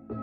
C'est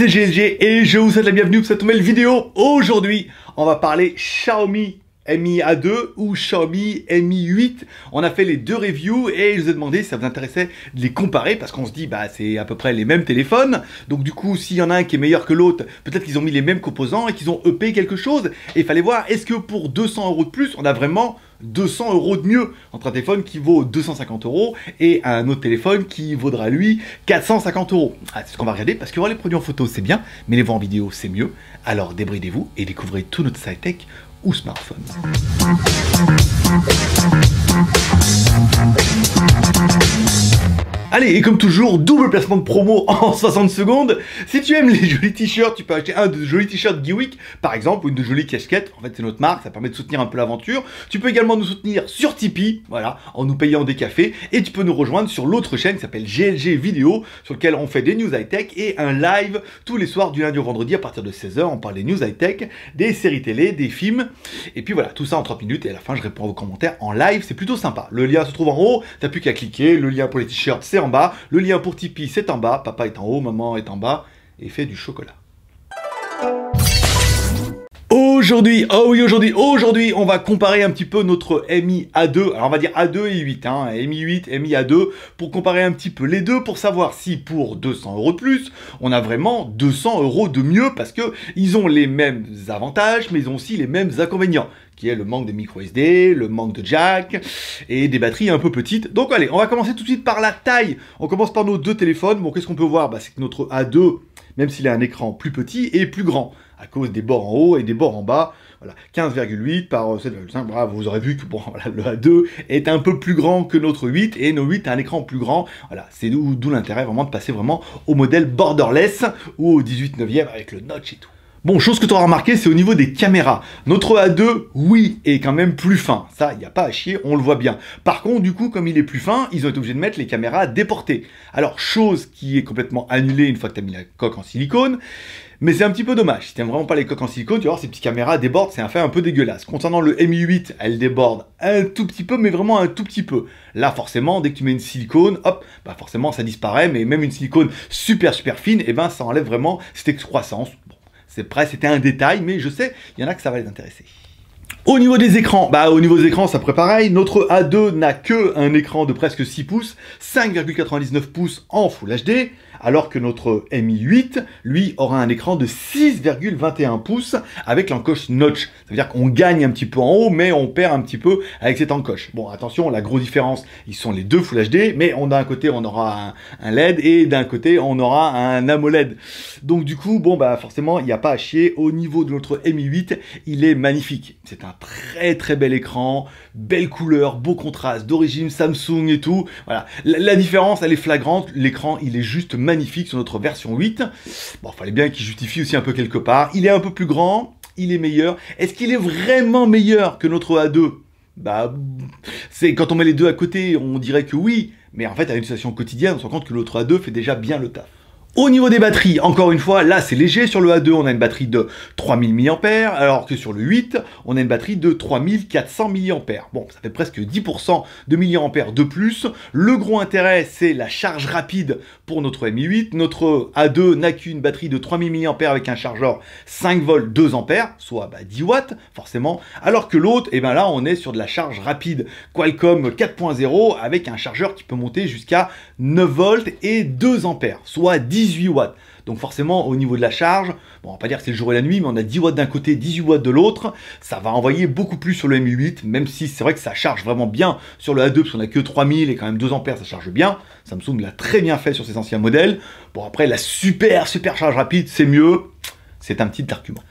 GLG et je vous souhaite la bienvenue pour cette nouvelle vidéo. Aujourd'hui, on va parler Xiaomi Mi A2 ou Xiaomi Mi 8. On a fait les deux reviews et je vous ai demandé si ça vous intéressait de les comparer parce qu'on se dit bah c'est à peu près les mêmes téléphones. Donc du coup, s'il y en a un qui est meilleur que l'autre, peut-être qu'ils ont mis les mêmes composants et qu'ils ont EP quelque chose. Et il fallait voir, est-ce que pour 200 € de plus, on a vraiment 200 € de mieux entre un téléphone qui vaut 250 € et un autre téléphone qui vaudra lui 450 €. Ah, c'est ce qu'on va regarder parce que voir les produits en photo c'est bien, mais les voir en vidéo c'est mieux. Alors débridez-vous et découvrez tout notre site tech ou smartphone. Allez, et comme toujours, double placement de promo en 60 secondes. Si tu aimes les jolis t-shirts, tu peux acheter un de jolis t-shirts Geeweek, par exemple, ou une de jolies casquettes. En fait, c'est notre marque, ça permet de soutenir un peu l'aventure. Tu peux également nous soutenir sur Tipeee, voilà, en nous payant des cafés. Et tu peux nous rejoindre sur l'autre chaîne qui s'appelle GLG Vidéo, sur lequel on fait des news high-tech et un live tous les soirs du lundi au vendredi à partir de 16 h. On parle des news high-tech, des séries télé, des films. Et puis voilà, tout ça en 30 minutes. Et à la fin, je réponds à vos commentaires en live. C'est plutôt sympa. Le lien se trouve en haut. T'as plus qu'à cliquer. Le lien pour les t-shirts, c'est en bas. Le lien pour Tipeee, c'est en bas. Papa est en haut, maman est en bas. Et fait du chocolat. Aujourd'hui, oh oui, aujourd'hui, on va comparer un petit peu notre Mi A2. Alors, on va dire A2 et 8, hein. Mi 8, Mi A2, pour comparer un petit peu les deux, pour savoir si pour 200 € de plus, on a vraiment 200 € de mieux, parce que ils ont les mêmes avantages, mais ils ont aussi les mêmes inconvénients, qui est le manque de micro SD, le manque de jack, et des batteries un peu petites. Donc allez, on va commencer tout de suite par la taille. On commence par nos deux téléphones. Bon, qu'est-ce qu'on peut voir? Bah, c'est que notre A2, même s'il a un écran plus petit, est plus grand, à cause des bords en haut et des bords en bas. Voilà, 15,8 par 7,5, bravo, vous aurez vu que bon, voilà, le A2 est un peu plus grand que notre 8, et nos 8 a un écran plus grand. Voilà, c'est d'où l'intérêt vraiment de passer vraiment au modèle borderless, ou au 18/9 avec le notch et tout. Bon, chose que tu auras remarqué, c'est au niveau des caméras. Notre A2, oui, est quand même plus fin. Ça, il n'y a pas à chier, on le voit bien. Par contre, du coup, comme il est plus fin, ils ont été obligés de mettre les caméras déportées. Alors, chose qui est complètement annulée une fois que tu as mis la coque en silicone. Mais c'est un petit peu dommage. Si tu n'aimes vraiment pas les coques en silicone, tu vas voir, ces petites caméras débordent, c'est un fait un peu dégueulasse. Concernant le Mi 8, elle déborde un tout petit peu, mais vraiment un tout petit peu. Là, forcément, dès que tu mets une silicone, hop, bah forcément, ça disparaît. Mais même une silicone super fine, et ben, ça enlève vraiment cette excroissance. Bon. C'était un détail, mais je sais, il y en a que ça va les intéresser. Au niveau des écrans, c'est à peu près pareil. Notre A2 n'a que un écran de presque 6 pouces, 5,99 pouces en Full HD, alors que notre Mi 8, lui, aura un écran de 6,21 pouces avec l'encoche notch. Ça veut dire qu'on gagne un petit peu en haut, mais on perd un petit peu avec cette encoche. Bon, attention, la grosse différence, ils sont les deux Full HD, mais d'un côté, on aura un LED et d'un côté, on aura un AMOLED. Donc du coup, bon, bah forcément, il n'y a pas à chier. Au niveau de notre Mi 8, il est magnifique. C'est un très bel écran, belle couleur, beau contraste, d'origine Samsung et tout. Voilà, la différence, elle est flagrante. L'écran, il est juste magnifique sur notre version 8. Bon, fallait bien qu'il justifie aussi un peu quelque part. Il est un peu plus grand, il est meilleur. Est-ce qu'il est vraiment meilleur que notre A2? Bah, c'est quand on met les deux à côté, on dirait que oui. Mais en fait, à une situation quotidienne, on se rend compte que l'autre A2 fait déjà bien le taf. Au niveau des batteries, encore une fois, là c'est léger. Sur le A2, on a une batterie de 3000 mAh, alors que sur le 8, on a une batterie de 3400 mAh. Bon, ça fait presque 10% de mAh de plus. Le gros intérêt, c'est la charge rapide pour notre Mi 8. Notre A2 n'a qu'une batterie de 3000 mAh avec un chargeur 5 volts 2 ampères, soit 10 watts, forcément. Alors que l'autre, et ben là, on est sur de la charge rapide Qualcomm 4.0 avec un chargeur qui peut monter jusqu'à 9 volts et 2 ampères, soit 18 watts. Donc forcément, au niveau de la charge, bon, on va pas dire que c'est le jour et la nuit, mais on a 10 watts d'un côté, 18 watts de l'autre. Ça va envoyer beaucoup plus sur le Mi 8, même si c'est vrai que ça charge vraiment bien sur le A2, parce qu'on a que 3000 et quand même 2 ampères, ça charge bien. Samsung l'a très bien fait sur ses anciens modèles. Bon, après, la super charge rapide, c'est mieux. C'est un petit argument.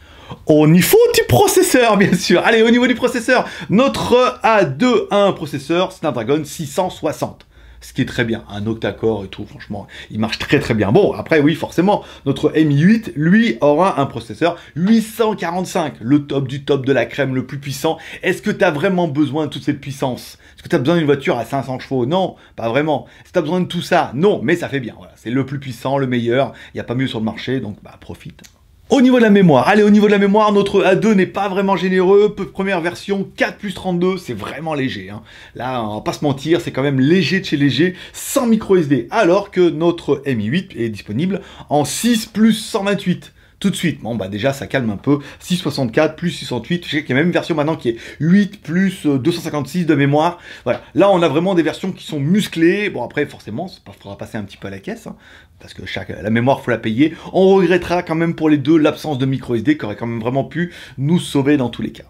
On y faut du processeur, bien sûr. Allez, au niveau du processeur, notre A2 a un processeur Snapdragon 660. ce qui est très bien. Un octa-core et tout, franchement, il marche très très bien. Bon, après, oui, forcément, notre Mi 8, lui, aura un processeur 845, le top du top de la crème, le plus puissant. Est-ce que tu as vraiment besoin de toute cette puissance? Est-ce que tu as besoin d'une voiture à 500 chevaux? Non, pas vraiment. Est-ce que tu as besoin de tout ça? Non, mais ça fait bien. Voilà, c'est le plus puissant, le meilleur. Il n'y a pas mieux sur le marché, donc bah, profite. Au niveau de la mémoire, allez, au niveau de la mémoire, notre A2 n'est pas vraiment généreux. Première version 4 plus 32, c'est vraiment léger. Hein. Là, on va pas se mentir, c'est quand même léger de chez léger, sans micro SD. Alors que notre Mi 8 est disponible en 6 plus 128. Tout de suite, bon bah déjà ça calme un peu, 664 plus 668, je sais qu'il y a même une version maintenant qui est 8 plus 256 de mémoire, voilà, là on a vraiment des versions qui sont musclées, bon après forcément, il faudra passer un petit peu à la caisse, hein, parce que la mémoire faut la payer, on regrettera quand même pour les deux l'absence de micro SD qui aurait quand même vraiment pu nous sauver dans tous les cas.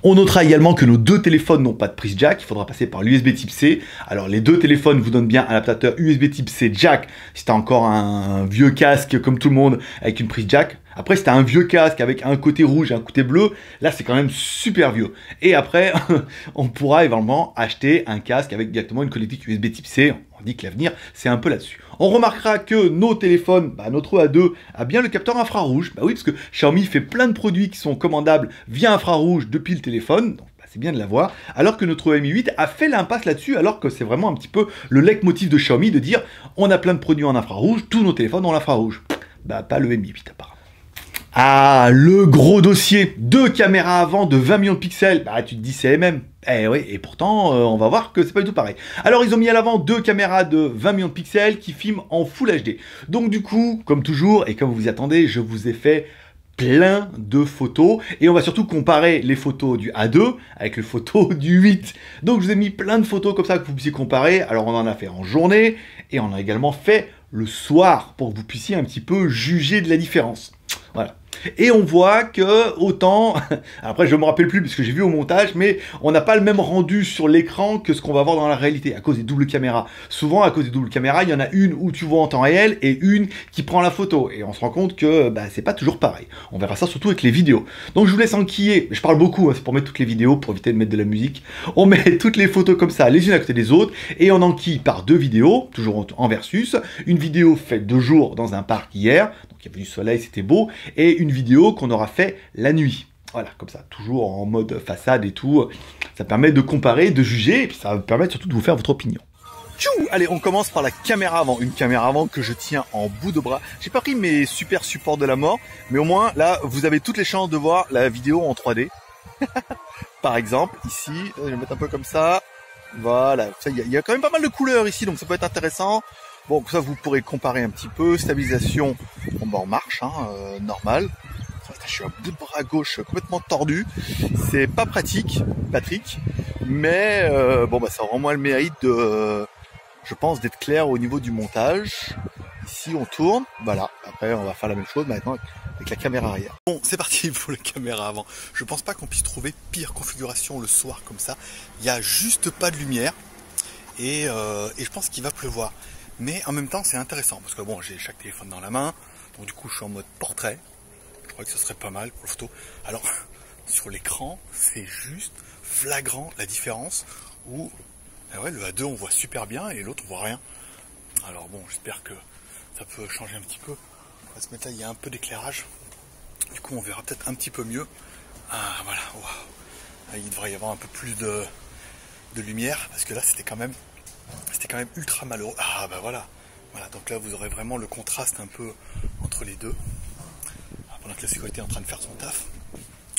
On notera également que nos deux téléphones n'ont pas de prise jack, il faudra passer par l'USB type C. Alors les deux téléphones vous donnent bien un adaptateur USB type C jack, si t'as encore un vieux casque comme tout le monde avec une prise jack. Après si t'as un vieux casque avec un côté rouge et un côté bleu, là c'est quand même super vieux. Et après, on pourra éventuellement acheter un casque avec directement une connectique USB type C. On dit que l'avenir c'est un peu là-dessus. On remarquera que nos téléphones, notre A2 a bien le capteur infrarouge. Bah oui, parce que Xiaomi fait plein de produits qui sont commandables via infrarouge depuis le téléphone. Donc bah, c'est bien de l'avoir. Alors que notre Mi 8 a fait l'impasse là-dessus, alors que c'est vraiment un petit peu le leitmotiv de Xiaomi de dire on a plein de produits en infrarouge, tous nos téléphones ont l'infrarouge. Bah pas le Mi 8 apparemment. Ah, le gros dossier, deux caméras avant de 20 millions de pixels, bah tu te dis c'est MM. Eh oui, et pourtant, on va voir que c'est pas du tout pareil. Alors, ils ont mis à l'avant deux caméras de 20 millions de pixels qui filment en Full HD. Donc du coup, comme toujours, et comme vous vous y attendez, je vous ai fait plein de photos, et on va surtout comparer les photos du A2 avec les photos du 8. Donc je vous ai mis plein de photos comme ça que vous puissiez comparer. Alors on en a fait en journée, et on a également fait le soir, pour que vous puissiez un petit peu juger de la différence. Voilà. Et on voit que autant, après je me rappelle plus puisque j'ai vu au montage, mais on n'a pas le même rendu sur l'écran que ce qu'on va voir dans la réalité à cause des doubles caméras. Souvent à cause des doubles caméras, il y en a une où tu vois en temps réel et une qui prend la photo. Et on se rend compte que bah, c'est pas toujours pareil. On verra ça surtout avec les vidéos. Donc je vous laisse enquiller, je parle beaucoup, hein, c'est pour mettre toutes les vidéos, pour éviter de mettre de la musique. On met toutes les photos comme ça, les unes à côté des autres, et on enquille par deux vidéos, toujours en versus. Une vidéo faite 2 jours dans un parc hier, donc il y avait du soleil, c'était beau, et une vidéo qu'on aura fait la nuit. Voilà, comme ça, toujours en mode façade et tout. Ça permet de comparer, de juger, et puis ça va permettre surtout de vous faire votre opinion. Tchou! Allez, on commence par la caméra avant. Une caméra avant que je tiens en bout de bras. J'ai pas pris mes super supports de la mort, mais au moins, là, vous avez toutes les chances de voir la vidéo en 3D. Par exemple, ici, je vais mettre un peu comme ça. Voilà, il y a quand même pas mal de couleurs ici, donc ça peut être intéressant. Bon, ça vous pourrez comparer un petit peu. Stabilisation, bon bah en marche, hein, normal. Je suis à bout de bras gauche complètement tordu. C'est pas pratique, Patrick, mais bon bah ça aura au moins le mérite de, je pense, d'être clair au niveau du montage. Ici on tourne, voilà. Après on va faire la même chose maintenant avec la caméra arrière. Bon, c'est parti pour la caméra avant. Je pense pas qu'on puisse trouver pire configuration le soir comme ça. Il y a juste pas de lumière et je pense qu'il va pleuvoir. Mais en même temps c'est intéressant parce que bon, j'ai chaque téléphone dans la main, donc du coup je suis en mode portrait. Je crois que ce serait pas mal pour la photo. Alors sur l'écran c'est juste flagrant la différence où ouais, le A2 on voit super bien et l'autre on voit rien. Alors bon, j'espère que ça peut changer un petit peu. On va se mettre là, il y a un peu d'éclairage. Du coup on verra peut-être un petit peu mieux. Ah voilà, wow. Il devrait y avoir un peu plus de lumière parce que là c'était quand même ultra malheureux. Ah bah voilà, donc là vous aurez vraiment le contraste un peu entre les deux. Pendant que la sécurité est en train de faire son taf.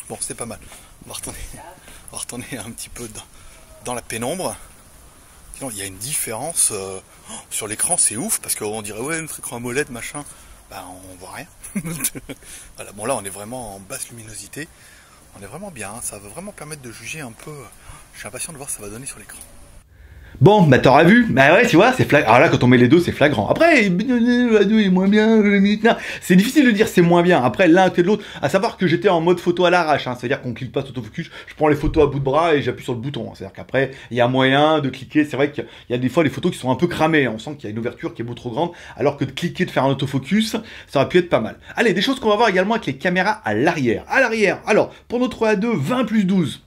Bon, c'est pas mal. On va retourner un petit peu dans la pénombre. Sinon, il y a une différence sur l'écran, c'est ouf parce qu'on dirait ouais notre écran AMOLED machin. Bah on voit rien. Voilà, bon là on est vraiment en basse luminosité. On est vraiment bien. Ça va vraiment permettre de juger un peu. Je suis impatient de voir ce que ça va donner sur l'écran. Bon, bah t'auras vu, bah ouais, tu vois, c'est flagrant. Alors là, quand on met les deux, c'est flagrant. Après, le A2 est moins bien, c'est difficile de dire c'est moins bien. Après, l'un côté de l'autre, à savoir que j'étais en mode photo à l'arrache, hein. C'est-à-dire qu'on clique pas sur autofocus, je prends les photos à bout de bras et j'appuie sur le bouton. C'est-à-dire qu'après, il y a moyen de cliquer. C'est vrai qu'il y a des fois des photos qui sont un peu cramées. On sent qu'il y a une ouverture qui est beaucoup trop grande, alors que de cliquer, de faire un autofocus, ça aurait pu être pas mal. Allez, des choses qu'on va voir également avec les caméras à l'arrière. À l'arrière, alors, pour notre A2 20 plus 12.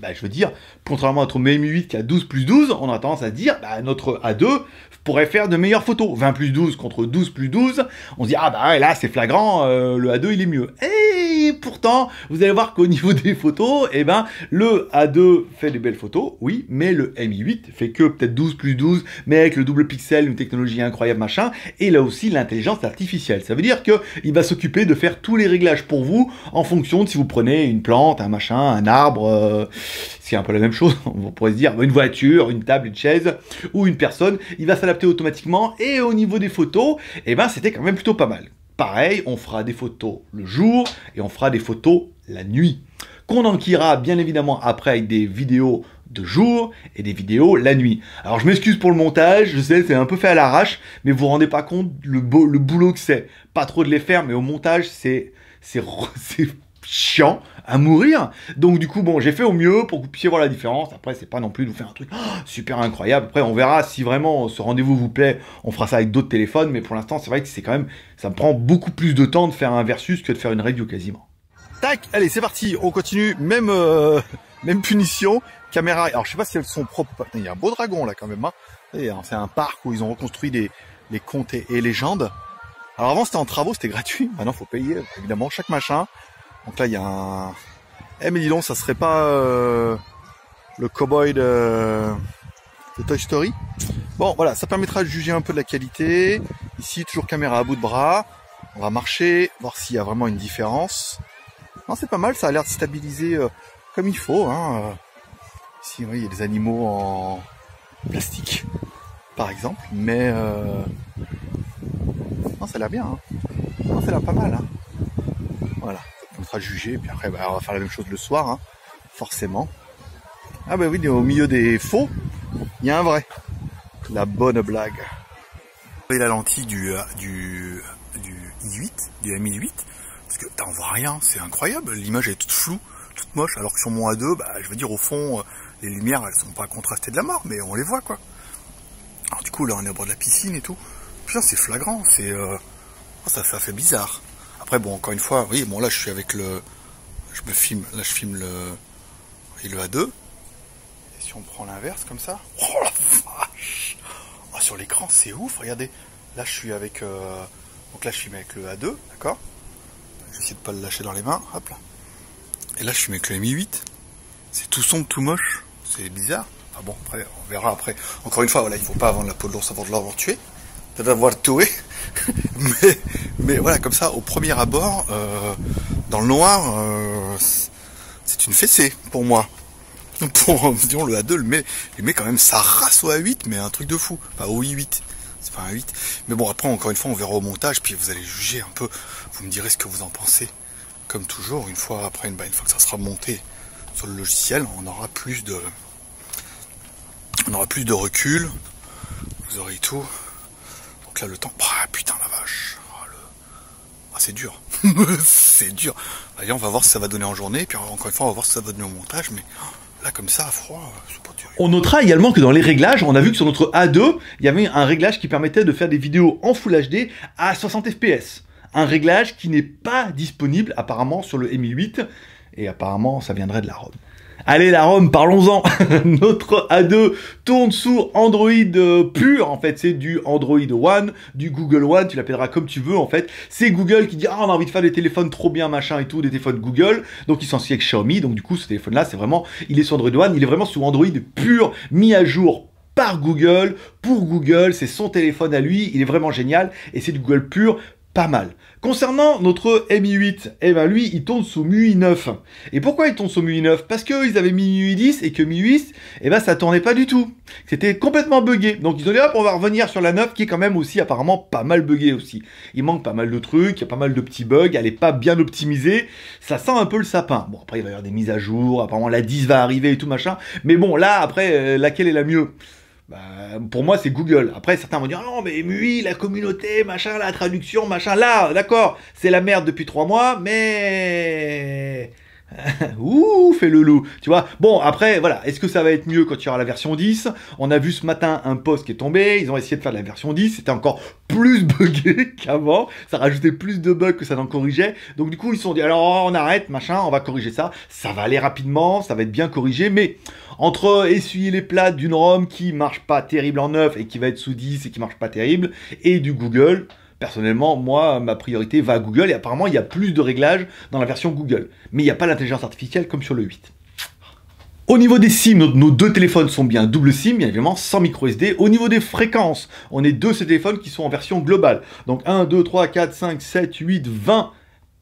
bah, je veux dire, contrairement à notre MI8 qui a 12 plus 12, on a tendance à dire, bah, notre A2 pourrait faire de meilleures photos. 20 plus 12 contre 12 plus 12, on se dit, ah bah ouais, là c'est flagrant, le A2 il est mieux. Et pourtant, vous allez voir qu'au niveau des photos, eh ben, le A2 fait des belles photos, oui, mais le MI8 fait que peut-être 12 plus 12, mais avec le double pixel, une technologie incroyable, machin, et il a aussi l'intelligence artificielle. Ça veut dire qu'il va s'occuper de faire tous les réglages pour vous, en fonction de si vous prenez une plante, un machin, un arbre, c'est un peu la même chose, on pourrait se dire, une voiture, une table, une chaise, ou une personne, il va s'adapter automatiquement, et au niveau des photos, eh ben, c'était quand même plutôt pas mal. Pareil, on fera des photos le jour, et on fera des photos la nuit. Qu'on enquillera bien évidemment après avec des vidéos de jour et des vidéos la nuit. Alors je m'excuse pour le montage, je sais c'est un peu fait à l'arrache, mais vous vous rendez pas compte le boulot que c'est. Pas trop de les faire, mais au montage c'est chiant à mourir. Donc du coup bon, j'ai fait au mieux pour que vous puissiez voir la différence. Après c'est pas non plus de vous faire un truc super incroyable. Après on verra si vraiment ce rendez-vous vous plaît, on fera ça avec d'autres téléphones, mais pour l'instant c'est vrai que c'est quand même, ça me prend beaucoup plus de temps de faire un versus que de faire une review quasiment. Tac, allez c'est parti, on continue, même punition, caméra, alors je sais pas si elles sont propres, il y a un beau dragon là quand même, hein. C'est un parc où ils ont reconstruit les contes et légendes. Alors avant c'était en travaux, c'était gratuit, maintenant faut payer évidemment chaque machin. Donc là il y a un... Eh mais dis donc, ça serait pas le cowboy de Toy Story. Bon voilà, ça permettra de juger un peu de la qualité. Ici toujours caméra à bout de bras, on va marcher, voir s'il y a vraiment une différence. Non, c'est pas mal, ça a l'air de stabiliser comme il faut. Hein. Ici, oui, il y a des animaux en plastique, par exemple, mais non, ça a l'air bien. Hein. Non, ça a l'air pas mal. Hein. Voilà, ça permettra de juger. Puis après, bah, on va faire la même chose le soir, hein, forcément. Ah bah oui, au milieu des faux, il y a un vrai. La bonne blague. Et la lentille du i8, du Mi8. Parce que on voit rien, c'est incroyable, l'image est toute floue, toute moche, alors que sur mon A2, bah, je veux dire au fond, les lumières elles sont pas contrastées de la mort, mais on les voit quoi. Alors du coup là on est au bord de la piscine et tout, putain c'est flagrant, c'est ça fait bizarre. Après bon encore une fois, oui bon là je suis avec le, je filme le A2, et si on prend l'inverse comme ça, oh la vache, oh, sur l'écran c'est ouf, regardez, là je suis avec, donc là je filme avec le A2, d'accord. J'essaie de pas le lâcher dans les mains, hop là. Et là je suis avec le Mi8. C'est tout sombre, tout moche. C'est bizarre. Enfin bon, après, on verra après. Encore une fois, voilà, il faut pas vendre la peau de l'ours avant de l'avoir tué. De l'avoir tué. mais voilà, comme ça, au premier abord, dans le noir, c'est une fessée pour moi. Pour, disons, le A2, il met quand même sa race au A8, mais un truc de fou. Enfin, au i8. C'est pas un 8. Mais bon, après, encore une fois, on verra au montage, puis vous allez juger un peu. Vous me direz ce que vous en pensez. Comme toujours, une fois après, une fois que ça sera monté sur le logiciel, on aura plus de recul. Vous aurez tout. Donc là, le temps... Ah, putain, la vache. C'est dur. C'est dur. Allez, on va voir ce que ça va donner en journée, puis encore une fois, on va voir ce que ça va donner au montage, mais... Là, comme ça, à froid, c'est pas terrible. On notera également que dans les réglages, on a vu que sur notre A2, il y avait un réglage qui permettait de faire des vidéos en Full HD à 60 fps. Un réglage qui n'est pas disponible apparemment sur le Mi8, et apparemment ça viendrait de la ROM. Allez la ROM, parlons-en. Notre A2 tourne sous Android pur, en fait c'est du Android One, du Google One, tu l'appelleras comme tu veux en fait. C'est Google qui dit ah on a envie de faire des téléphones trop bien machin et tout, des téléphones Google, donc ils sont avec Xiaomi, donc du coup ce téléphone là c'est vraiment, il est sur Android One, il est vraiment sous Android pur, mis à jour par Google, pour Google, c'est son téléphone à lui, il est vraiment génial, et c'est du Google pur, pas mal. Concernant notre Mi8, eh ben lui, il tourne sous MIUI 9. Et pourquoi il tourne sous MIUI 9? Parce qu'ils avaient mis MIUI 10 et que MIUI 10, eh ben ça tournait pas du tout. C'était complètement buggé. Donc ils ont dit hop, on va revenir sur la 9 qui est quand même aussi apparemment pas mal buggée aussi. Il manque pas mal de trucs, il y a pas mal de petits bugs, elle est pas bien optimisée. Ça sent un peu le sapin. Bon après il va y avoir des mises à jour, apparemment la 10 va arriver et tout machin. Mais bon là après, laquelle est la mieux? Bah, pour moi, c'est Google. Après, certains vont dire, non, mais MUI, la communauté, machin, la traduction, machin, là, d'accord, c'est la merde depuis 3 mois, mais Ouh, fais le loup, tu vois. Bon, après, voilà, est-ce que ça va être mieux quand il y aura la version 10? On a vu ce matin un post qui est tombé, ils ont essayé de faire la version 10, c'était encore plus buggé qu'avant, ça rajoutait plus de bugs que ça n'en corrigeait, donc du coup ils se sont dit, alors on arrête, machin, on va corriger ça, ça va aller rapidement, ça va être bien corrigé, mais entre essuyer les plates d'une ROM qui marche pas terrible en neuf et qui va être sous 10 et qui marche pas terrible, et du Google, personnellement, moi, ma priorité va à Google, et apparemment, il y a plus de réglages dans la version Google. Mais il n'y a pas l'intelligence artificielle comme sur le 8. Au niveau des SIM, nos deux téléphones sont bien double SIM, bien évidemment, sans micro SD. Au niveau des fréquences, on est deux ces téléphones qui sont en version globale. Donc 1, 2, 3, 4, 5, 7, 8, 20.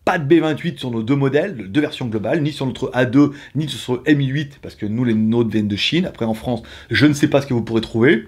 Pas de B28 sur nos deux modèles, deux versions globales, ni sur notre A2, ni sur notre Mi 8, parce que nous, les nôtres viennent de Chine. Après, en France, je ne sais pas ce que vous pourrez trouver.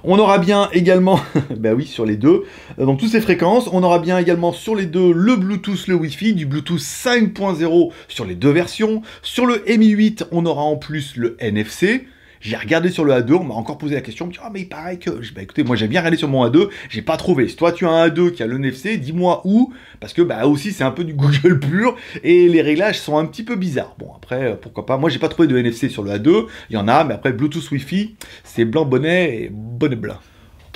On aura bien également, bah oui, sur les deux, donc toutes ces fréquences, on aura bien également sur les deux le Bluetooth, le Wi-Fi, du Bluetooth 5.0 sur les deux versions. Sur le Mi 8, on aura en plus le NFC. J'ai regardé sur le A2, on m'a encore posé la question, on me dit, ah mais il paraît que... Bah écoutez, moi j'ai bien regardé sur mon A2, j'ai pas trouvé. Si toi tu as un A2 qui a le NFC, dis-moi où, parce que bah aussi c'est un peu du Google pur, et les réglages sont un petit peu bizarres. Bon après, pourquoi pas, moi j'ai pas trouvé de NFC sur le A2, il y en a, mais après Bluetooth Wi-Fi, c'est blanc bonnet et bonnet blanc.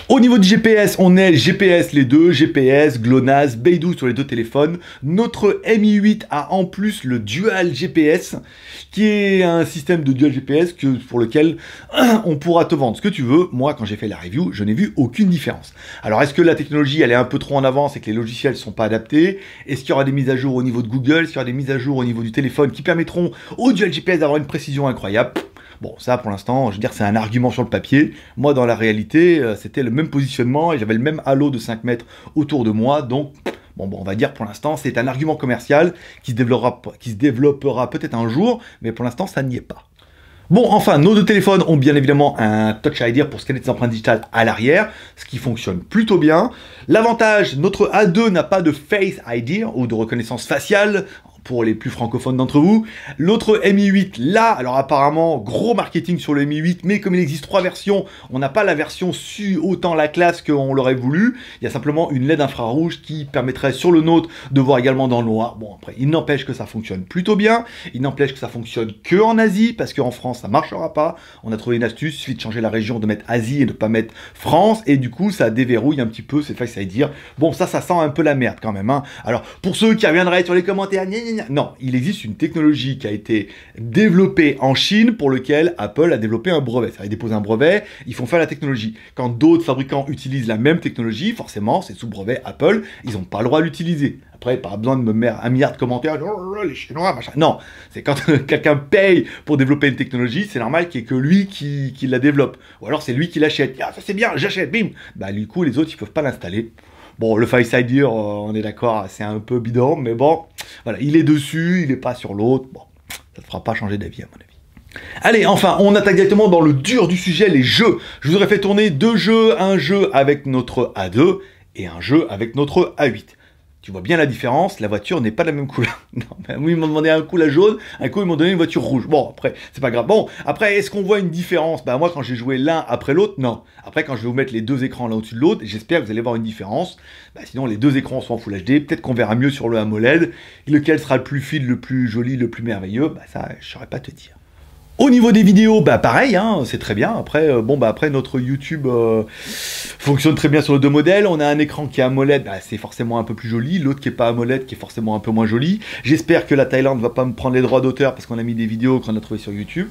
Au niveau du GPS, on est GPS les deux, GPS, GLONASS, Beidou sur les deux téléphones. Notre Mi 8 a en plus le Dual GPS, qui est un système de Dual GPS pour lequel on pourra te vendre ce que tu veux. Moi, quand j'ai fait la review, je n'ai vu aucune différence. Alors, est-ce que la technologie, elle est un peu trop en avance et que les logiciels ne sont pas adaptés? Est-ce qu'il y aura des mises à jour au niveau de Google? Est-ce qu'il y aura des mises à jour au niveau du téléphone qui permettront au Dual GPS d'avoir une précision incroyable? Bon, ça, pour l'instant, je veux dire, c'est un argument sur le papier. Moi, dans la réalité, c'était le même positionnement et j'avais le même halo de 5 mètres autour de moi. Donc, bon, on va dire, pour l'instant, c'est un argument commercial qui se développera peut-être un jour, mais pour l'instant, ça n'y est pas. Bon, enfin, nos deux téléphones ont bien évidemment un Touch ID pour scanner des empreintes digitales à l'arrière, ce qui fonctionne plutôt bien. L'avantage, notre A2 n'a pas de Face ID ou de reconnaissance faciale, pour les plus francophones d'entre vous. L'autre Mi 8, là, alors apparemment, gros marketing sur le Mi 8, mais comme il existe 3 versions, on n'a pas la version su autant la classe qu'on l'aurait voulu. Il y a simplement une LED infrarouge qui permettrait sur le nôtre de voir également dans le noir. Bon, après, il n'empêche que ça fonctionne plutôt bien. Il n'empêche que ça fonctionne que en Asie, parce qu'en France, ça marchera pas. On a trouvé une astuce, il suffit de changer la région, de mettre Asie et de pas mettre France, et du coup, ça déverrouille un petit peu cette Face ID. Bon, ça sent un peu la merde quand même, hein. Alors, pour ceux qui reviendraient sur les commentaires, non, il existe une technologie qui a été développée en Chine pour lequel Apple a développé un brevet. Ça, ils déposent un brevet, ils font faire la technologie. Quand d'autres fabricants utilisent la même technologie, forcément, c'est sous brevet Apple, ils n'ont pas le droit de l'utiliser. Après, pas besoin de me mettre un milliard de commentaires, oh, les Chinois, machin. Non, c'est quand quelqu'un paye pour développer une technologie, c'est normal qu'il n'y ait que lui qui la développe. Ou alors c'est lui qui l'achète. Ah, ça c'est bien, j'achète, bim. Bah, du coup, les autres, ils peuvent pas l'installer. Bon, le Face ID, on est d'accord, c'est un peu bidon, mais bon, voilà, il est dessus, il n'est pas sur l'autre. Bon, ça ne fera pas changer d'avis, à mon avis. Allez, enfin, on attaque directement dans le dur du sujet, les jeux. Je vous aurais fait tourner deux jeux, un jeu avec notre A2 et un jeu avec notre A8. Tu vois bien la différence, la voiture n'est pas de la même couleur. Non, mais oui, ils m'ont demandé un coup la jaune, un coup ils m'ont donné une voiture rouge. Bon, après, c'est pas grave. Bon, après, est-ce qu'on voit une différence? Bah moi, quand j'ai joué l'un après l'autre, non. Après, quand je vais vous mettre les deux écrans l'un au-dessus de l'autre, j'espère que vous allez voir une différence. Bah sinon, les deux écrans sont en Full HD, peut-être qu'on verra mieux sur le AMOLED. Lequel sera le plus fluide, le plus joli, le plus merveilleux? Bah ça, je saurais pas te dire. Au niveau des vidéos, bah pareil, hein, c'est très bien. Après, bon bah après notre YouTube fonctionne très bien sur les deux modèles. On a un écran qui est AMOLED, bah, c'est forcément un peu plus joli. L'autre qui est pas AMOLED, qui est forcément un peu moins joli. J'espère que la Thaïlande va pas me prendre les droits d'auteur parce qu'on a mis des vidéos qu'on a trouvées sur YouTube.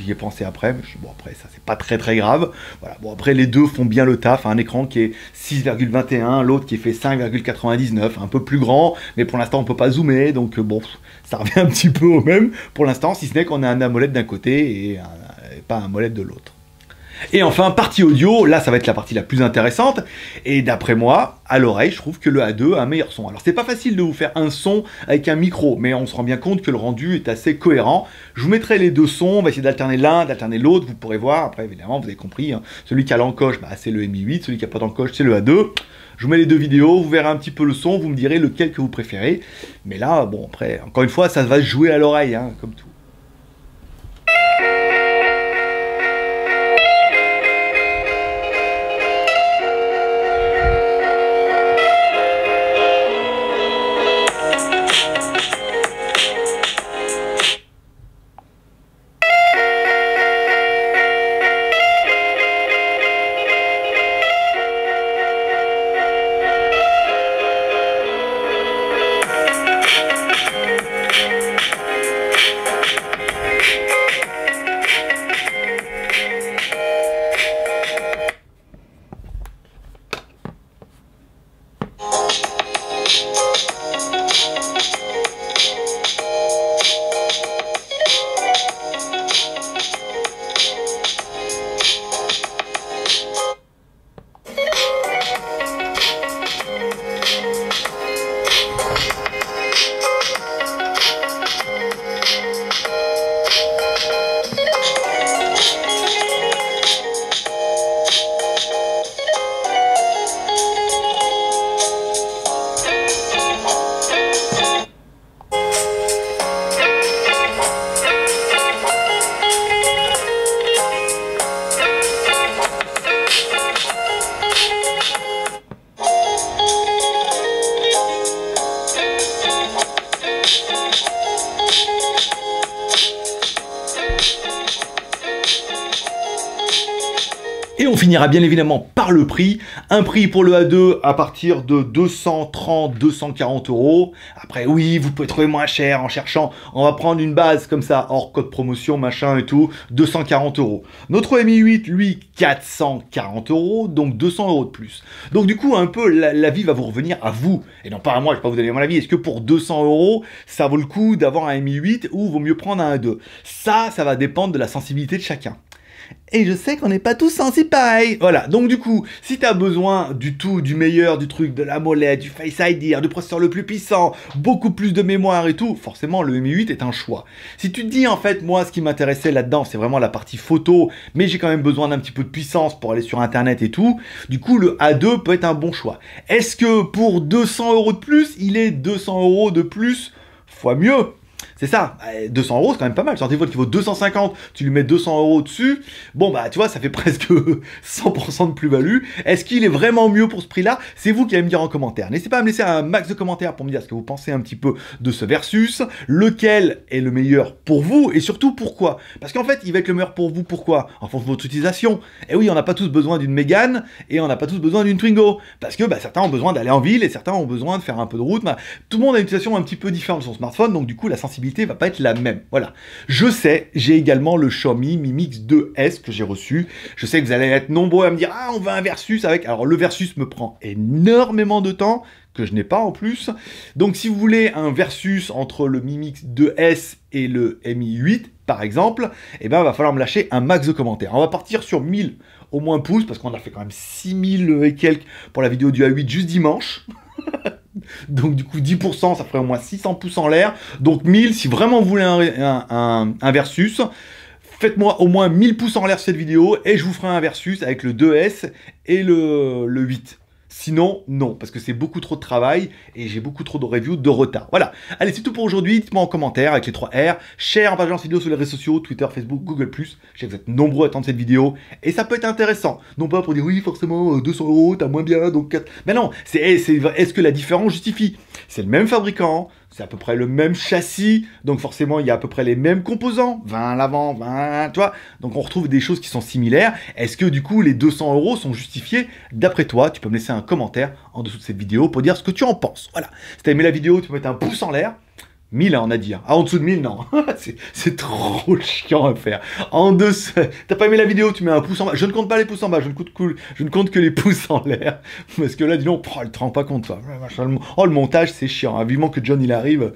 J'y ai pensé après, mais bon après ça c'est pas très grave. Voilà, bon après les deux font bien le taf. Un écran qui est 6,21, l'autre qui est fait 5,99, un peu plus grand, mais pour l'instant on peut pas zoomer, donc bon, ça revient un petit peu au même pour l'instant, si ce n'est qu'on a un AMOLED d'un côté et pas un AMOLED de l'autre. Et enfin, partie audio, là ça va être la partie la plus intéressante, et d'après moi, à l'oreille, je trouve que le A2 a un meilleur son. Alors c'est pas facile de vous faire un son avec un micro, mais on se rend bien compte que le rendu est assez cohérent. Je vous mettrai les deux sons, on va essayer d'alterner l'un, d'alterner l'autre, vous pourrez voir, après évidemment vous avez compris, hein, celui qui a l'encoche, bah, c'est le Mi 8, celui qui a pas d'encoche, c'est le A2. Je vous mets les deux vidéos, vous verrez un petit peu le son, vous me direz lequel que vous préférez. Mais là, bon après, encore une fois, ça va se jouer à l'oreille, hein, comme tout. finira bien évidemment par le prix. Un prix pour le A2 à partir de 230-240 euros. Après, oui, vous pouvez trouver moins cher en cherchant. On va prendre une base comme ça, hors code promotion, machin et tout, 240 euros. Notre Mi 8, lui, 440 euros, donc 200 euros de plus. Donc du coup, un peu, la vie va vous revenir à vous. Et non pas à moi, je vais pas vous donner mon avis. Est-ce que pour 200 euros, ça vaut le coup d'avoir un Mi 8 ou vaut mieux prendre un A2? Ça va dépendre de la sensibilité de chacun. Et je sais qu'on n'est pas tous sensibles pareil. Voilà, donc du coup, si tu as besoin du meilleur, du truc, de la molette, du Face ID, du processeur le plus puissant, beaucoup plus de mémoire et tout, forcément le Mi 8 est un choix. Si tu te dis en fait, moi ce qui m'intéressait là-dedans, c'est vraiment la partie photo, mais j'ai quand même besoin d'un petit peu de puissance pour aller sur internet et tout, du coup le A2 peut être un bon choix. Est-ce que pour 200 euros de plus, il est 200 euros de plus fois mieux? C'est ça, 200 euros c'est quand même pas mal. Sur un téléphone qui vaut 250, tu lui mets 200 euros dessus, bon bah tu vois, ça fait presque 100% de plus-value. Est-ce qu'il est vraiment mieux pour ce prix-là? C'est vous qui allez me dire en commentaire. N'hésitez pas à me laisser un max de commentaires pour me dire ce que vous pensez un petit peu de ce versus, lequel est le meilleur pour vous et surtout pourquoi. Parce qu'en fait, il va être le meilleur pour vous, pourquoi? En fonction de votre utilisation. Et oui, on n'a pas tous besoin d'une Mégane et on n'a pas tous besoin d'une Twingo. Parce que bah, certains ont besoin d'aller en ville et certains ont besoin de faire un peu de route. Bah, tout le monde a une utilisation un petit peu différente de son smartphone, donc du coup la sensibilité va pas être la même. Voilà. Je sais, j'ai également le Xiaomi Mi Mix 2S que j'ai reçu. Je sais que vous allez être nombreux à me dire « Ah, on veut un versus avec... » Alors, le versus me prend énormément de temps, que je n'ai pas en plus. Donc, si vous voulez un versus entre le Mi Mix 2S et le Mi 8, par exemple, eh ben, il va falloir me lâcher un max de commentaires. On va partir sur 1000 au moins pouces, parce qu'on a fait quand même 6000 et quelques pour la vidéo du A8 juste dimanche. Donc du coup 10%, ça ferait au moins 600 pouces en l'air. Donc 1000, si vraiment vous voulez un versus, faites-moi au moins 1000 pouces en l'air sur cette vidéo et je vous ferai un versus avec le 2S et le 8. Sinon, non, parce que c'est beaucoup trop de travail et j'ai beaucoup trop de reviews de retard. Voilà, allez, c'est tout pour aujourd'hui. Dites-moi en commentaire avec les 3 R. Share en partageant cette vidéo sur les réseaux sociaux, Twitter, Facebook, Google+. Je sais que vous êtes nombreux à attendre cette vidéo et ça peut être intéressant. Non pas pour dire oui, forcément, 200 euros, t'as moins bien, donc 4... Mais non, est-ce que la différence justifie? C'est le même fabricant, c'est à peu près le même châssis, donc forcément il y a à peu près les mêmes composants, 20 à l'avant, 20, tu vois, donc on retrouve des choses qui sont similaires. Est-ce que du coup les 200 euros sont justifiés d'après toi? Tu peux me laisser un commentaire en dessous de cette vidéo pour dire ce que tu en penses. Voilà, si t'as aimé la vidéo, tu peux mettre un pouce en l'air. 1000, hein, on a dit. Hein. Ah, en dessous de 1000, non. c'est trop chiant à faire. En dessous, t'as pas aimé la vidéo, tu mets un pouce en bas. Je ne compte pas les pouces en bas, je ne compte que les pouces en l'air. Parce que là, dis donc, oh, elle te rend pas compte, toi. Oh, le montage, c'est chiant. Hein. Vivement que John, il arrive,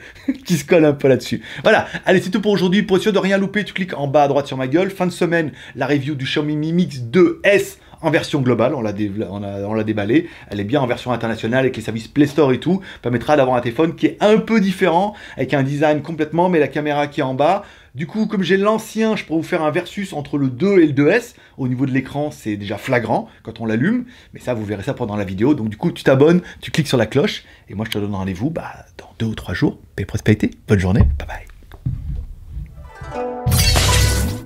qui se colle un peu là-dessus. Voilà. Allez, c'est tout pour aujourd'hui. Pour être sûr de rien louper, tu cliques en bas à droite sur ma gueule. Fin de semaine, la review du Xiaomi Mi Mix 2S. En version globale, on l'a déballé, elle est bien en version internationale avec les services Play Store et tout, permettra d'avoir un téléphone qui est un peu différent, avec un design complètement, mais la caméra qui est en bas. Du coup, comme j'ai l'ancien, je pourrais vous faire un versus entre le 2 et le 2S. Au niveau de l'écran, c'est déjà flagrant quand on l'allume, mais ça, vous verrez ça pendant la vidéo. Donc du coup, tu t'abonnes, tu cliques sur la cloche, et moi, je te donne rendez-vous dans 2 ou 3 jours. Paix et prospérité, bonne journée, bye bye.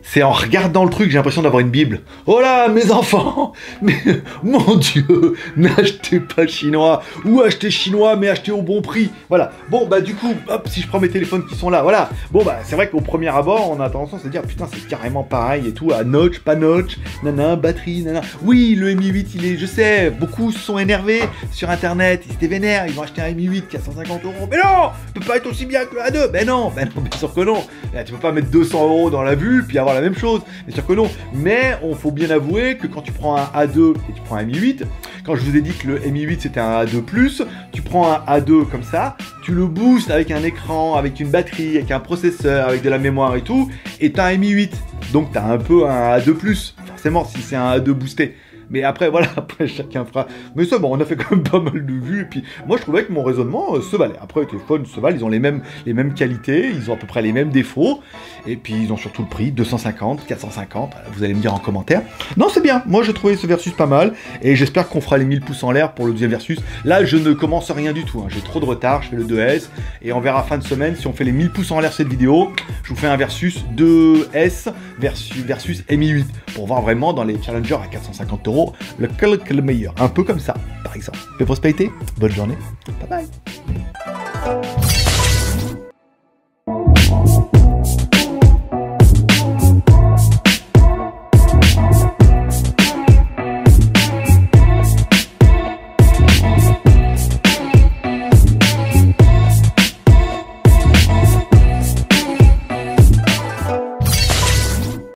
C'est en regardant le truc, j'ai l'impression d'avoir une Bible. Oh là, mes enfants! Mais, mon Dieu! N'achetez pas chinois! Ou achetez chinois, mais achetez au bon prix! Voilà. Bon, bah, du coup, hop, si je prends mes téléphones qui sont là, voilà. Bon, bah, c'est vrai qu'au premier abord, on a tendance à se dire, putain, c'est carrément pareil et tout, à notch, pas notch, nana, batterie, nana. Oui, le Mi 8, il est, je sais, beaucoup se sont énervés sur internet, ils étaient vénères, ils ont acheté un Mi 8 qui a 150 €. Mais non! Il peut pas être aussi bien que le A2! Ben non, bien sûr que non! Là, tu peux pas mettre 200 € dans la vue, puis avoir la même chose, bien sûr que non, mais on faut bien avouer que quand tu prends un A2 et tu prends un Mi 8, quand je vous ai dit que le Mi 8 c'était un A2+, tu prends un A2 comme ça, tu le boostes avec un écran, avec une batterie, avec un processeur, avec de la mémoire et tout, et t'as un Mi 8, donc t'as un peu un A2+, forcément si c'est un A2 boosté. Mais après, voilà, après chacun fera. Mais ça, bon, on a fait quand même pas mal de vues. Et puis, moi, je trouvais que mon raisonnement se valait. Après, les téléphones se valent, ils ont les mêmes qualités, ils ont à peu près les mêmes défauts. Et puis, ils ont surtout le prix, 250, 450. Vous allez me dire en commentaire. Non, c'est bien. Moi, je trouvais ce versus pas mal. Et j'espère qu'on fera les 1000 pouces en l'air pour le deuxième versus. Là, je ne commence rien du tout. Hein. J'ai trop de retard. Je fais le 2S. Et on verra fin de semaine si on fait les 1000 pouces en l'air cette vidéo. Je vous fais un versus 2S versus Mi 8. Pour voir vraiment dans les challengers à 450 €. Lequel est le meilleur? Un peu comme ça, par exemple. Paix et prospérité, bonne journée, bye bye.